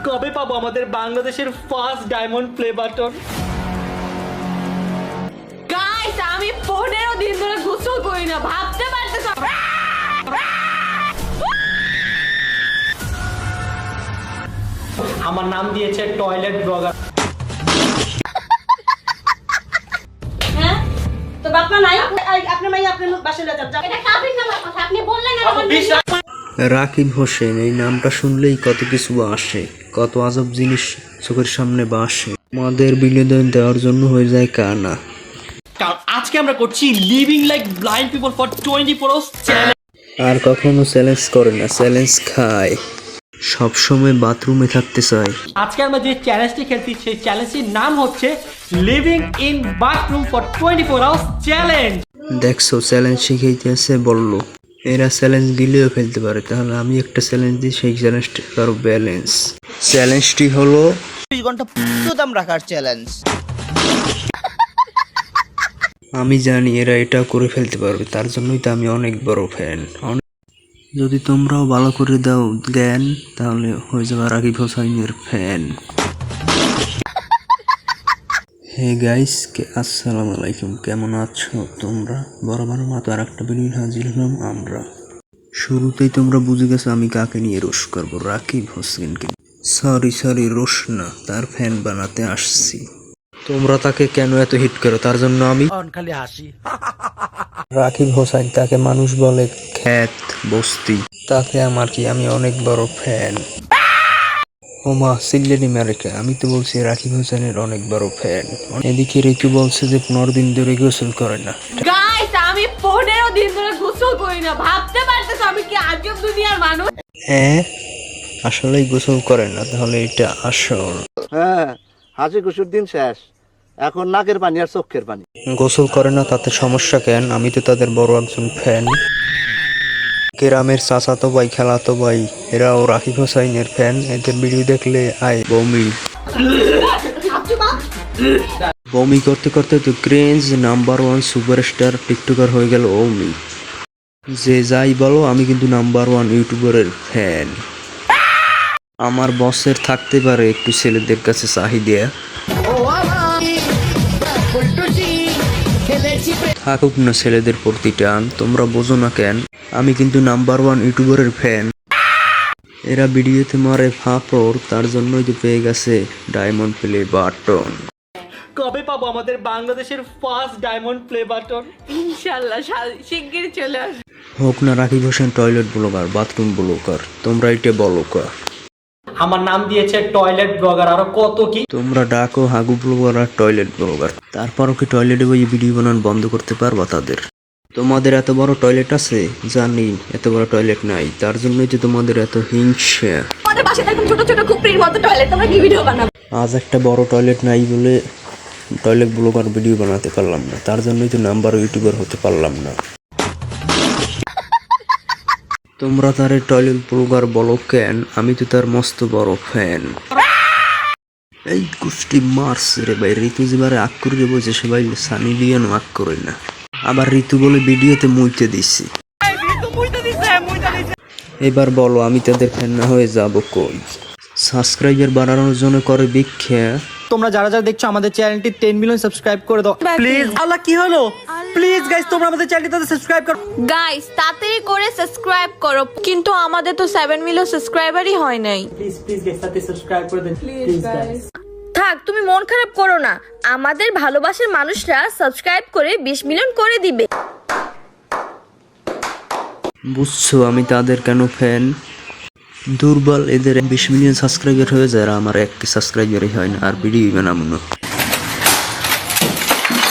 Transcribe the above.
কবে পাবো আমাদের বাংলাদেশের first diamond play button? Guys আমি 15 দিন ধরে গোসল করি না, ভাবতে পারতেছ? আমার নাম দিয়েছে টয়লেট ব্লগার। হ্যাঁ তো বাবা নাই, আপনি মাই আপনার বাসায় যান। এটা কাবির নাম কথা আপনি বললেন না। রাকিব হোসেন এই নামটা শুনলেই কত কিছু আসে, কত আজব জিনিস চোখের সামনে বাসে। আমাদের বিনোদন দেওয়ার জন্য হয়ে যায় কানা। কারণ আজকে আমরা করছি living like blind people for 24 hours challenge. আর কখনো চ্যালেঞ্জ করে না, চ্যালেঞ্জ খায়। সবসময় বাথরুমে থাকতে চায়। আজকে আমরা যে চ্যালেঞ্জটি খেলছি সেই চ্যালেঞ্জটির নাম হচ্ছে living in bathroom for 24 hours challenge. দেখছো চ্যালেঞ্জ শিখাইতে আছে বললো, এরা চ্যালেঞ্জ দিলেও ফেলতে পারে, তাহলে আমি একটা চ্যালেঞ্জ দিই, সেই চ্যালেঞ্জটা কারো ব্যালেন্স। চ্যালেঞ্জটি হলো ২০ ঘন্টা পুরো রাখার চ্যালেঞ্জ। আমি জানি এরা এটা করে ফেলতে পারবে, তার জন্যই তো আমি অনেক বড় ফ্যান। যদি তোমরাও ভালো করে দাও জ্ঞান, তাহলে হয়ে যাবে রাকিব হোসেনের ফ্যান। হে গাইস, আসসালামু আলাইকুম, কেমন আছো তোমরা? বরাবর মতো আর একটা ভিডিও হাজির হলাম আমরা। শুরুতেই তোমরা বুঝে গেছো আমি কাকে নিয়ে রোশ করবো, রাকিব হোসেনকে। সরি রোশ না, তার ফ্যান বানাতে আসছি। তোমরা তাকে কেন এত হিট করো তার জন্য আমি খালি হাসি। রাকিব হোসেন, তাকে মানুষ বলে খ্যাত বস্তি, তাকে আমার কি, আমি অনেক বড় ফ্যান। ওমা সিল্লেনি আমেরিকা, আমি তো বলছি রাকিব হোসেনের অনেক বড় ফ্যান। এদিকে রিতু বলছে যে 15 দিন ধরে গোসল করে না। গাইস আমি 15 দিন ধরে গোসল করি না, ভাবতে পারতেছ আমি কি আজব দুনিয়ার মানুষ? আসলেই গোসল করে না, তাহলে এটা আসল। হ্যাঁ, হাসি খুশির দিন শেষ, এখন নাকের পানি আর চোখের পানি। গোসল করে না তাতে সমস্যা কেন? আমি তো তাদের বড় একজন ফ্যান। গ্রামের চাচাতো ভাই, খেলাতো ভাই, এরাও রাকিব হোসেনের ফ্যান। এদের ভিডিও দেখলে আয় বমি। বমি করতে করতে তো ক্রেঞ্জ নাম্বার 1 সুপারস্টার টিকটকার হয়ে গেল ওমি। যে যাই বলো, আমি কিন্তু নাম্বার 1 ইউটিউবারের ফ্যান। আমার বসের থাকতে পারে একটু ছেলেদের কাছে চাহিদা, থাকুক না ছেলেদের প্রতি টান। তোমরা বোঝো না কেন? আমি কিন্তু নাম্বার 1 ইউটিউবারের ফ্যান। এরা ভিডিওতে মারে ফাপড়, তার জন্যই তো পেয়ে গেছে ডায়মন্ড প্লে বাটন। কবে পাবো আমাদের বাংলাদেশের ফার্স্ট ডায়মন্ড প্লে বাটন? ইনশাআল্লাহ শিগগিরই চলে আসবে। হোক না Rakib Hossain toilet blogger, bathroom blogger, তোমরা এটা বলো কা। আমার নাম দিয়েছে টয়লেট ব্লগার, আরো কত কি। তোমরা ডাকো হাগু ব্লগার আর টয়লেট ব্লগার, তারপরও কি টয়লেটে বই ভিডিও বানান বন্ধ করতে পারবা তাদের? তোমাদের এত বড় টয়লেট আছে জানি, এত বড় টয়লেট নাই, তার জন্যই তো তোমাদের এত হিংসা। আমাদের বাসায় এরকম ছোট ছোট খুপড়ির মতো টয়লেট, তোমরা কি ভিডিও বানাবে? আজ একটা বড় টয়লেট নাই বলে টয়লেট ব্লগার ভিডিও বানাতে পারলাম না, তার জন্যই তো নাম্বার ইউটিউবার হতে পারলাম না। তোমরা তারে টয়লেট ব্লগার বলো কেন? আমি তো তার মস্ত বড় ফ্যান। এই কুষ্টি মার্স রে ভাই, ঋতু যেবারে আগ করে বলছে সে ভাই সানি লিওন আগ করে না, আবার ঋতু বলে ভিডিওতে মুইতে দিছি। এবার বলো আমি তাদের ফ্যান না হয়ে যাব কই? সাবস্ক্রাইবার বাড়ানোর জন্য করে ভিক্ষা। তোমরা যারা যারা দেখছো আমাদের চ্যানেলটি 10 মিলিয়ন সাবস্ক্রাইব করে দাও প্লিজ। আল্লাহ কি হলো? প্লিজ গাইস তোমরা আমাদের চ্যানেলটিতে সাবস্ক্রাইব করো। গাইস তাড়াতাড়ি করে সাবস্ক্রাইব করো, কিন্তু আমাদের তো 7 মিলিয়ন সাবস্ক্রাইবারই হয় নাই। প্লিজ গাইস তাতে সাবস্ক্রাইব করে দেন প্লিজ গাইস। থাক তুমি মন খারাপ করো না, আমাদের ভালোবাসার মানুষরা সাবস্ক্রাইব করে 20 মিলিয়ন করে দিবে। বুঝছো আমি তাদের কেন ফ্যান? দুর্বল এদের 20 মিলিয়ন সাবস্ক্রাইবার হয়ে যায়, আর আমার 1 সাবস্ক্রাইবারই হয় না, আর ভিডিও বানাবো না।